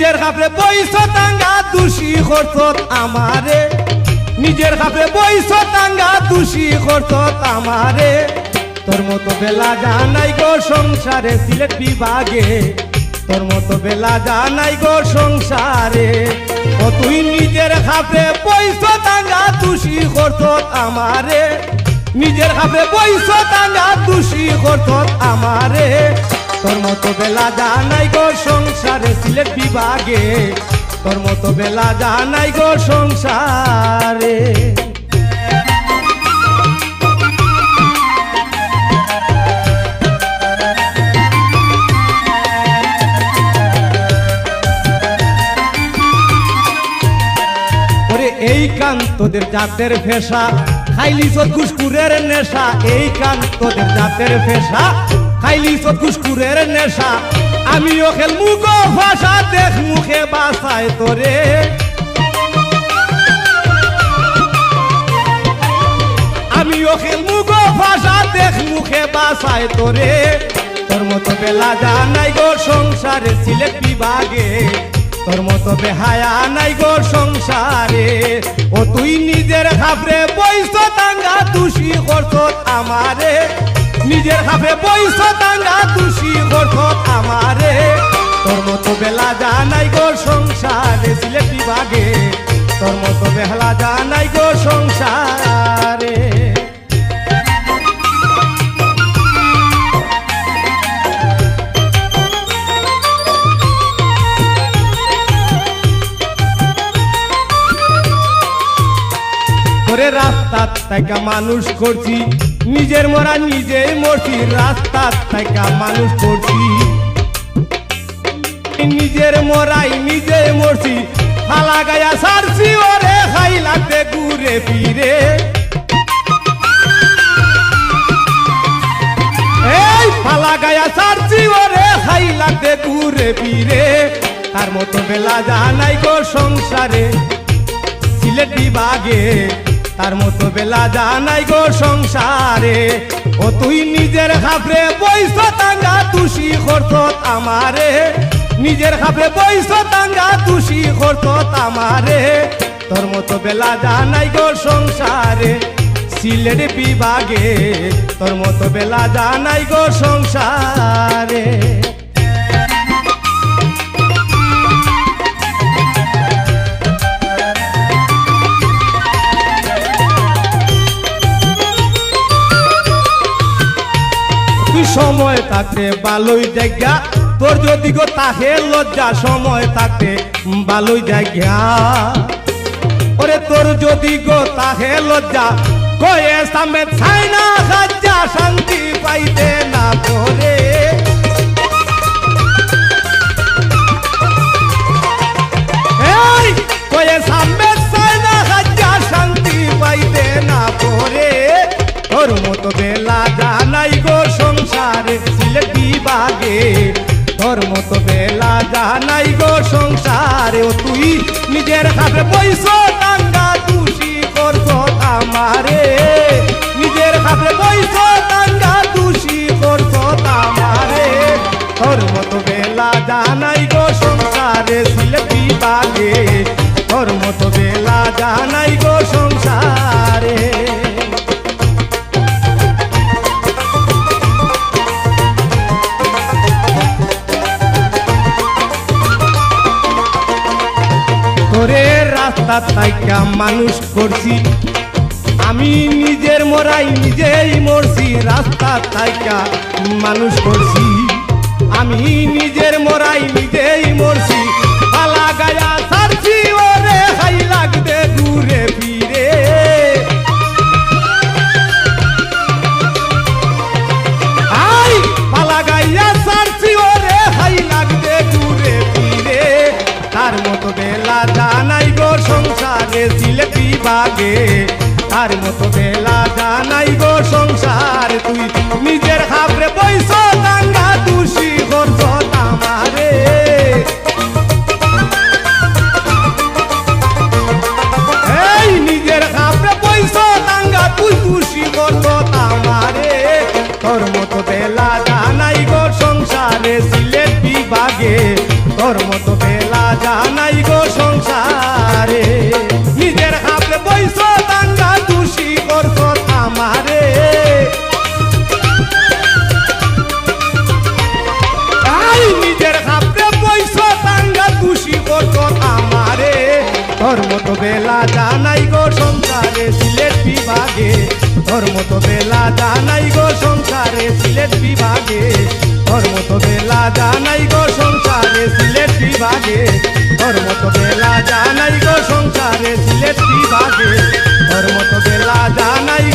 নিজের খাপরে বইছ টাঙ্গা দোষী করছত আমারে নিজের খাপরে বইছ টাঙ্গা দোষী করছত আমারে তোর মতো বেলা জানাই গো সংসারে সিলেট বিভাগে তোর মতো বেলা জানাই গো সংসারে ও তুই নিজের খাপরে বইছ টাঙ্গা দোষী করছত আমারে নিজের খাপরে বইছ টাঙ্গা দোষী করছত আমারে তোর মতো বেলা জানাই গো সংসারে সিলেট বিভাগে তোর মতো বেলা জানাই গো সংসারে ওরে এই কান তোদের জাতের ফেসা খাইলি সৎকুসকুরের নেশা এই কান তোদের জাতের ফেসা খাইলি সৎকুসকুরের নেশা আমিও খেল মুখ ভাষা দেখ মুখে বাসায় তোরে আমিও খেল মুখ ভাষা দেখ মুখে বাসায় তোরে তোর মতো বেলা জানাই গো সংসারে সিলেট বিভাগে তোর মতো বেহায়া নাই গো সংসারে ও তুই নিজের খাপরে বইছ টাঙ্গা দোষী করছত আমারে নিজের খাপরে বইছ টাঙ্গা দোষী করছত আমারে তোর মতো বেলা জানাই গো সংসারে সিলেট বিভাগে তোর মতো বেলা জানাই গো সংসারে ওরে রাস্তার থেকে মানুষ করছি নিজের মরা নিজেই মরছি রাস্তার থেকে মানুষ করছি নিজের মরাই নিজেই মরছি ফালা গায়া সারছি ওরে খাই লাগতে ঘুরে ফিরে এই ফালা গায়া সারছি ওরে খাই লাগতে ঘুরে ফিরে তার মতো বেলা জানাই গো সংসারে সিলেট বিভাগে তার মতো বেলা জানাই গো সংসারে ও তুই নিজের খাপরে বইছ টাঙ্গা দোষী করছত আমারে নিজের খাপরে বইছ টাঙ্গা দোষী করছত আমারে তোর মতো বেলা জানাই গো সংসারে সিলেট বিভাগে তোর মতো বেলা জানাই গো সংসারে সময় থাকতে ভালোই জায়গা তোর যদি গো তাহে লজ্জা সময় থাকতে ভালোই জায়গা ওরে তোর যদি গো তাহে লজ্জা কয়ে সামনে ছাই না লজ্জা শান্তি পাইতে না তোরে এই কয়ে সামনে ছাই না লজ্জা শান্তি পাইতে না তোরে তোর মতো বেলা জানাই গো সংসারে সিলেট বিভাগে তোর মতো বেলা জানাই গো সংসারে ও তুই নিজের খাপরে বইছ টাঙ্গা দোষী করছত আমারে নিজের খাপরে বইছ টাঙ্গা দোষী করছত আমারে তোর মতো বেলা জানাই গো সংসারে সিলেট বিভাগে তোর মতো বেলা জানাই গো সংসারে তোরে রাস্তা থাইকা মানুষ করছি আমি নিজের মরাই নিজেই মরছি রাস্তা থাইকা মানুষ করছি আমি নিজের মরাই নিজেই মরছি পালা গায়া সারছি ওরে খাই লাগবে ঘুরে ফিরে আই পালা গায়া সারছি ওরে খাই লাগবে ঘুরে ফিরে তার মতো বেলা জানাই গো সংসারে সিলেট বিভাগে তার মতো বেলা জানাই গো সংসার তুই নিজের খাপরে বইছ টাঙ্গা দোষী করছত আমারে এই নিজের খাপরে বইছ টাঙ্গা তুই দোষী করছত আমারে তোর মতো বেলা জানাই গো সংসারে সিলেট বিভাগে তোর মতো বেলা জানাই গো সংসারে নিজের হাতে বইস দাঙ্গা দোষী করছ আমারে নিজের হাতে বইস দাঙ্গা দোষী করছ আমারে তোর মতো বেলা জানাই গো সংসারে সিলেট বিভাগে তোর মতো বেলা জানাই গো সংসারে সিলেট বিভাগে তোর মতো বেলা জানাই গো সংসারে সিলেট বিভাগে তোর মতো বেলা জানাই গো সংসারে সিলেট বিভাগে তোর মতো বেলা জানাই